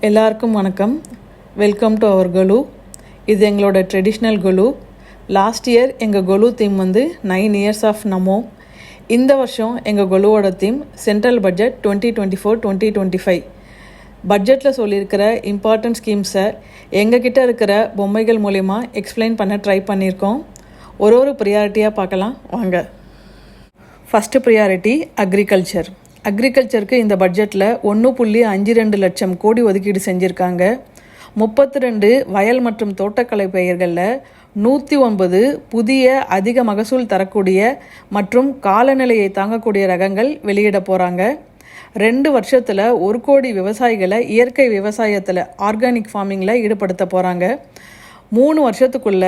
எல்லாருக்கும் வணக்கம். Welcome to our கொலு. இது எங்களோட ட்ரெடிஷ்னல் கொலு. லாஸ்ட் இயர் எங்கள் கொலு தீம் 9 இயர்ஸ் ஆஃப் நமோ. இந்த வருஷம் எங்கள் கொலுவோட தீம் சென்ட்ரல் பட்ஜெட் 2024-2025. பட்ஜெட்டில் சொல்லியிருக்கிற இம்பார்ட்டன்ட் ஸ்கீம்ஸை எங்ககிட்ட இருக்கிற பொம்மைகள் மூலயமா எக்ஸ்பிளைன் பண்ண ட்ரை பண்ணியிருக்கோம். ஒரு ப்ரியாரிட்டியாக பார்க்கலாம் வாங்க. First priority agriculture. அக்ரிகல்ச்சருக்கு இந்த பட்ஜெட்டில் 1.52 லட்சம் கோடி ஒதுக்கீடு செஞ்சுருக்காங்க. 32 வயல் மற்றும் தோட்டக்கலை பயிர்களில் 109 புதிய அதிக மகசூல் தரக்கூடிய மற்றும் காலநிலையை தாங்கக்கூடிய ரகங்கள் வெளியிட போகிறாங்க. 2 வருஷத்தில் 1 கோடி விவசாயிகளை இயற்கை விவசாயத்தில் ஆர்கானிக் ஃபார்மிங்கில் ஈடுபடுத்த போகிறாங்க. 3 வருஷத்துக்குள்ள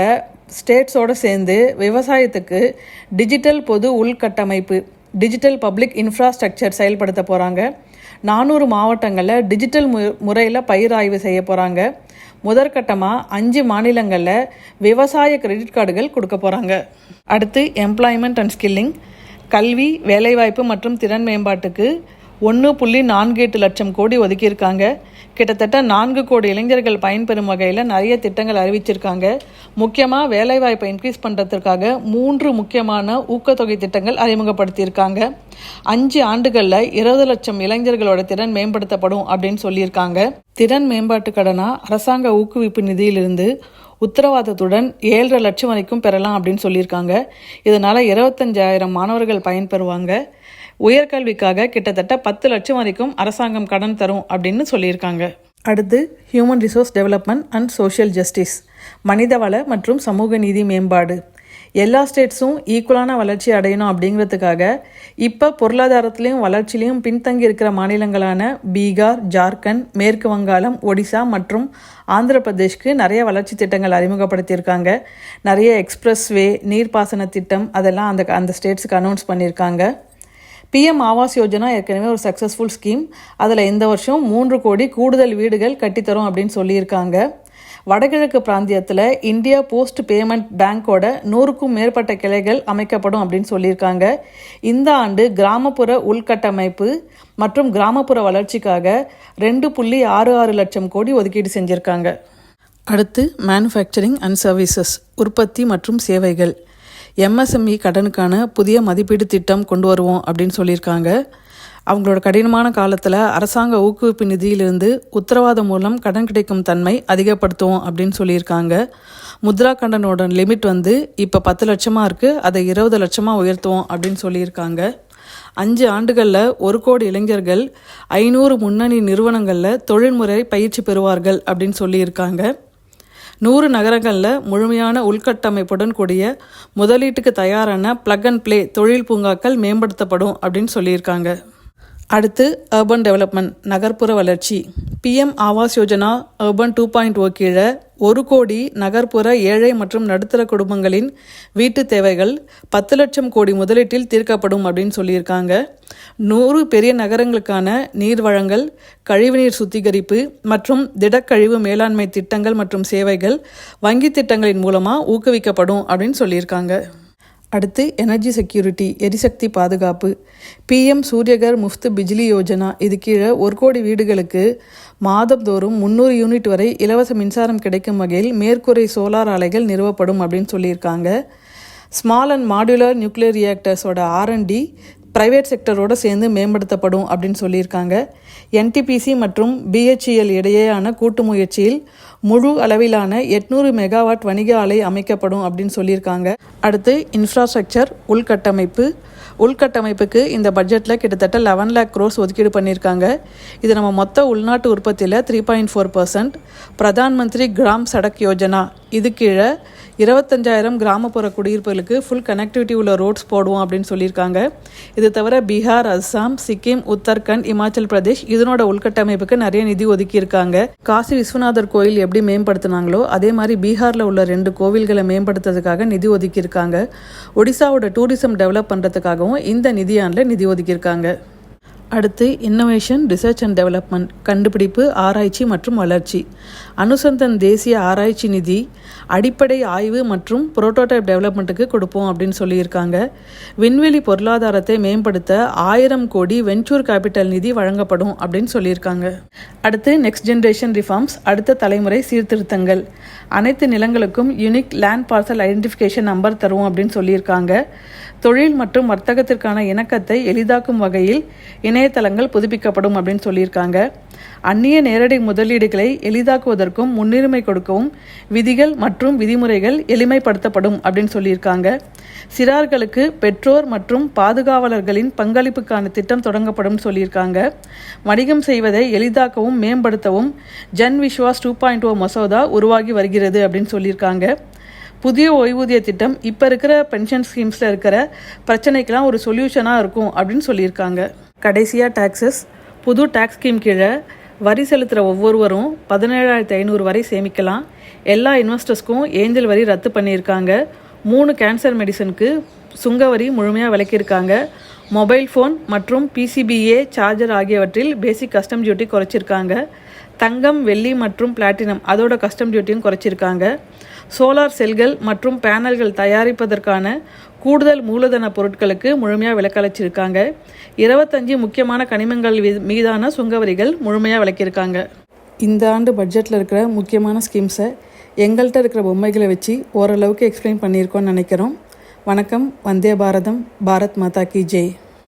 ஸ்டேட்ஸோடு சேர்ந்து விவசாயத்துக்கு டிஜிட்டல் பொது உள்கட்டமைப்பு டிஜிட்டல் பப்ளிக் இன்ஃப்ராஸ்ட்ரக்சர் செயல்படுத்த போகிறாங்க. 400 மாவட்டங்களில் டிஜிட்டல் முறையில் பயிர் ஆய்வு செய்ய போகிறாங்க. முதற்கட்டமாக 5 மாநிலங்களில் விவசாய கிரெடிட் கார்டுகள் கொடுக்க போகிறாங்க. அடுத்து எம்ப்ளாய்மெண்ட் அண்ட் ஸ்கில்லிங். கல்வி, வேலைவாய்ப்பு மற்றும் திறன் மேம்பாட்டுக்கு 1.48 லட்சம் கோடி ஒதுக்கியிருக்காங்க. கிட்டத்தட்ட 4 கோடி இளைஞர்கள் பயன்பெறும் வகையில் நிறைய திட்டங்கள் அறிவிச்சிருக்காங்க. முக்கியமாக வேலைவாய்ப்பை இன்க்ரீஸ் பண்ணுறதுக்காக 3 முக்கியமான ஊக்கத்தொகை திட்டங்கள் அறிமுகப்படுத்தியிருக்காங்க. 5 ஆண்டுகளில் 20 லட்சம் இளைஞர்களோட திறன் மேம்படுத்தப்படும் அப்படின்னு சொல்லியிருக்காங்க. திறன் மேம்பாட்டு கடனாக அரசாங்க ஊக்குவிப்பு நிதியிலிருந்து உத்தரவாதத்துடன் 7.5 லட்சம் வரைக்கும் பெறலாம் அப்படின்னு சொல்லியிருக்காங்க. இதனால் 25,000 மாணவர்கள் பயன்பெறுவாங்க. உயர்கல்விக்காக கிட்டத்தட்ட 10 லட்சம் வரைக்கும் அரசாங்கம் கடன் தரும் அப்படின்னு சொல்லியிருக்காங்க. அடுத்து human resource development and social justice. மனிதவள மற்றும் சமூக நீதி மேம்பாடு. எல்லா ஸ்டேட்ஸும் ஈக்குவலான வளர்ச்சி அடையணும் அப்படிங்கிறதுக்காக இப்போ பொருளாதாரத்திலையும் வளர்ச்சியிலையும் பின்தங்கி இருக்கிற மாநிலங்களான பீகார், ஜார்க்கண்ட், மேற்கு வங்காளம், ஒடிசா மற்றும் ஆந்திர பிரதேஷ்க்கு நிறைய வளர்ச்சி திட்டங்கள் அறிமுகப்படுத்தியிருக்காங்க. நிறைய எக்ஸ்பிரஸ்வே, நீர்ப்பாசன திட்டம் அதெல்லாம் அந்த ஸ்டேட்ஸுக்கு அனௌன்ஸ் பண்ணியிருக்காங்க. PM ஆவாஸ் யோஜனா ஏற்கனவே ஒரு சக்ஸஸ்ஃபுல் ஸ்கீம். அதில் இந்த வருஷம் 3 கோடி கூடுதல் வீடுகள் கட்டித்தரும் அப்படின்னு சொல்லியிருக்காங்க. வடகிழக்கு பிராந்தியத்தில் இந்தியா போஸ்ட் பேமெண்ட் பேங்கோட 100க்கும் மேற்பட்ட கிளைகள் அமைக்கப்படும் அப்படின்னு சொல்லியிருக்காங்க. இந்த ஆண்டு கிராமப்புற உள்கட்டமைப்பு மற்றும் கிராமப்புற வளர்ச்சிக்காக 2.66 லட்சம் கோடி ஒதுக்கீடு செஞ்சுருக்காங்க. அடுத்து மேனுஃபேக்சரிங் அண்ட் சர்வீசஸ். உற்பத்தி மற்றும் சேவைகள். MSME கடனுக்கான புதிய மதிப்பீடு திட்டம் கொண்டு வருவோம் அப்படின்னு சொல்லியிருக்காங்க. அவங்களோட கடினமான காலத்தில் அரசாங்க ஊக்குவிப்பு நிதியிலிருந்து உத்தரவாதம் மூலம் கடன் கிடைக்கும் தன்மை அதிகப்படுத்துவோம் அப்படின்னு சொல்லியிருக்காங்க. முத்ரா கடனோட லிமிட் இப்போ 10 லட்சமாக இருக்குது. அதை 20 லட்சமாக உயர்த்துவோம் அப்படின்னு சொல்லியிருக்காங்க. 5 ஆண்டுகளில் 1 கோடி இளைஞர்கள் 500 முன்னணி நிறுவனங்களில் தொழில்முறை பயிற்சி பெறுவார்கள் அப்படின்னு சொல்லியிருக்காங்க. 100 நகரங்களில் முழுமையான உள்கட்டமைப்புடன் கூடிய முதலீட்டுக்கு தயாரான பிளக் அண்ட் பிளே தொழில் பூங்காக்கள் மேம்படுத்தப்படும் அப்படின்னு சொல்லியிருக்காங்க. அடுத்து அர்பன் டெவலப்மெண்ட், நகர்ப்புற வளர்ச்சி. PM ஆவாஸ் யோஜனா அர்பன் 2.0 கீழே 1 கோடி நகர்ப்புற ஏழை மற்றும் நடுத்தர குடும்பங்களின் வீட்டு தேவைகள் 10 லட்சம் கோடி முதலீட்டில் தீர்க்கப்படும் அப்படின்னு சொல்லியிருக்காங்க. 100 பெரிய நகரங்களுக்கான நீர் வழங்கல், கழிவுநீர் சுத்திகரிப்பு மற்றும் திடக்கழிவு மேலாண்மை திட்டங்கள் மற்றும் சேவைகள் வங்கி திட்டங்களின் மூலமாக ஊக்குவிக்கப்படும் அப்படின்னு சொல்லியிருக்காங்க. அடுத்து எனர்ஜி செக்யூரிட்டி, எரிசக்தி பாதுகாப்பு. PM சூரியகர் முஃப்த் பிஜ்லி யோஜனா. இது கீழே 1 கோடி வீடுகளுக்கு மாதந்தோறும் 300 யூனிட் வரை இலவச மின்சாரம் கிடைக்கும் வகையில் மேற்கூரை சோலார் ஆலைகள் நிறுவப்படும் அப்படின்னு சொல்லியிருக்காங்க. ஸ்மால் அண்ட் மாடுலர் நியூக்ளியர் ரியாக்டர்ஸோட R&D பிரைவேட் செக்டரோடு சேர்ந்து மேம்படுத்தப்படும் அப்படின்னு சொல்லியிருக்காங்க. NTPC மற்றும் BHEL இடையேயான கூட்டு முயற்சியில் முழு அளவிலான 800 மெகாவாட் வணிக ஆலை அமைக்கப்படும் அப்படின்னு சொல்லியிருக்காங்க. அடுத்து இன்ஃப்ராஸ்ட்ரக்சர், உள்கட்டமைப்புக்கு இந்த பட்ஜெட்டில் கிட்டத்தட்ட 11 lakh crores ஒதுக்கீடு பண்ணியிருக்காங்க. இது நம்ம மொத்த உள்நாட்டு உற்பத்தியில் 3.4%. பிரதான் மந்திரி கிராம் சடக் யோஜனா. இது கீழே 25,000 கிராமப்புற குடியிருப்புகளுக்கு ஃபுல் கனெக்டிவிட்டி உள்ள ரோட்ஸ் போடுவோம் அப்படின்னு சொல்லியிருக்காங்க. இது தவிர பீகார், அஸ்ஸாம், சிக்கிம், உத்தரகண்ட், இமாச்சல் பிரதேஷ் இதனோட உள்கட்டமைப்புக்கு நிறைய நிதி ஒதுக்கியிருக்காங்க. காசி விஸ்வநாதர் கோயில் எப்படி மேம்படுத்தினாங்களோ அதே மாதிரி பீகாரில் உள்ள 2 கோவில்களை மேம்படுத்துறதுக்காக நிதி ஒதுக்கியிருக்காங்க. ஒடிசாவோட டூரிசம் டெவலப் பண்ணுறதுக்காகவும் இந்த நிதியாண்டில் நிதி ஒதுக்கியிருக்காங்க. அடுத்து இன்னோவேஷன் ரிசர்ச் அண்ட் டெவலப்மெண்ட், கண்டுபிடிப்பு, ஆராய்ச்சி மற்றும் வளர்ச்சி. அனுசந்தன் தேசிய ஆராய்ச்சி நிதி அடிப்படை ஆய்வு மற்றும் புரோட்டோடைப் டெவலப்மெண்ட்டுக்கு கொடுப்போம் அப்படின்னு சொல்லியிருக்காங்க. விண்வெளி பொருளாதாரத்தை மேம்படுத்த 1000 கோடி வெஞ்சூர் கேபிட்டல் நிதி வழங்கப்படும் அப்படின்னு சொல்லியிருக்காங்க. அடுத்து நெக்ஸ்ட் ஜென்ரேஷன் ரிஃபார்ம்ஸ், அடுத்த தலைமுறை சீர்திருத்தங்கள். அனைத்து நிலங்களுக்கும் unique land parcel identification number தருவோம் அப்படின்னு சொல்லியிருக்காங்க. தொழில் மற்றும் வர்த்தகத்திற்கான இணக்கத்தை எளிதாக்கும் வகையில் இணையதளங்கள் புதுப்பிக்கப்படும் அப்படின்னு சொல்லியிருக்காங்க. அந்நிய நேரடி முதலீடுகளை எளிதாக்குவதற்கும் முன்னுரிமை கொடுக்கவும் விதிகள் மற்றும் விதிமுறைகள் எளிமைப்படுத்தப்படும் அப்படின்னு சொல்லியிருக்காங்க. சிறார்களுக்கு பெற்றோர் மற்றும் பாதுகாவலர்களின் பங்களிப்புக்கான திட்டம் தொடங்கப்படும் சொல்லியிருக்காங்க. வணிகம் செய்வதை எளிதாக்கவும் மேம்படுத்தவும் ஜன் விஸ்வாஸ் 2.0 மசோதா உருவாகி வருகிறது அப்படின்னு சொல்லியிருக்காங்க. புதிய ஓய்வூதிய திட்டம் இப்போ இருக்கிற பென்ஷன் ஸ்கீம்ஸில் இருக்கிற பிரச்சனைக்கெல்லாம் ஒரு சொல்யூஷனாக இருக்கும் அப்படின்னு சொல்லியிருக்காங்க. கடைசியாக டாக்ஸஸ். புது டாக்ஸ் ஸ்கீம் கீழே வரி செலுத்துகிற ஒவ்வொருவரும் 17,500 வரை சேமிக்கலாம். எல்லா இன்வெஸ்டர்ஸ்க்கும் ஏஞ்சல் வரி ரத்து பண்ணியிருக்காங்க. 3 கேன்சர் மெடிசனுக்கு சுங்க வரி முழுமையாக விலக்கியிருக்காங்க. மொபைல் ஃபோன் மற்றும் PCBA சார்ஜர் ஆகியவற்றில் பேசிக் கஸ்டம் டியூட்டி குறைச்சிருக்காங்க. தங்கம், வெள்ளி மற்றும் பிளாட்டினம் அதோட கஸ்டம் டியூட்டியும் குறைச்சிருக்காங்க. சோலார் செல்கள் மற்றும் பேனல்கள் தயாரிப்பதற்கான கூடுதல் மூலதன பொருட்களுக்கு முழுமையாக விலக்களிச்சிருக்காங்க. 25 முக்கியமான கனிமங்கள் மீதான சுங்கவரிகள் முழுமையாக விலக்கியிருக்காங்க. இந்த ஆண்டு பட்ஜெட்டில் இருக்கிற முக்கியமான ஸ்கீம்ஸை எங்கள்கிட்ட இருக்கிற பொம்மைகளை வச்சு ஓரளவுக்கு எக்ஸ்பிளைன் பண்ணியிருக்கோன்னு நினைக்கிறோம். வணக்கம். வந்தே பாரதம். பாரத் மாதா கி ஜெய்.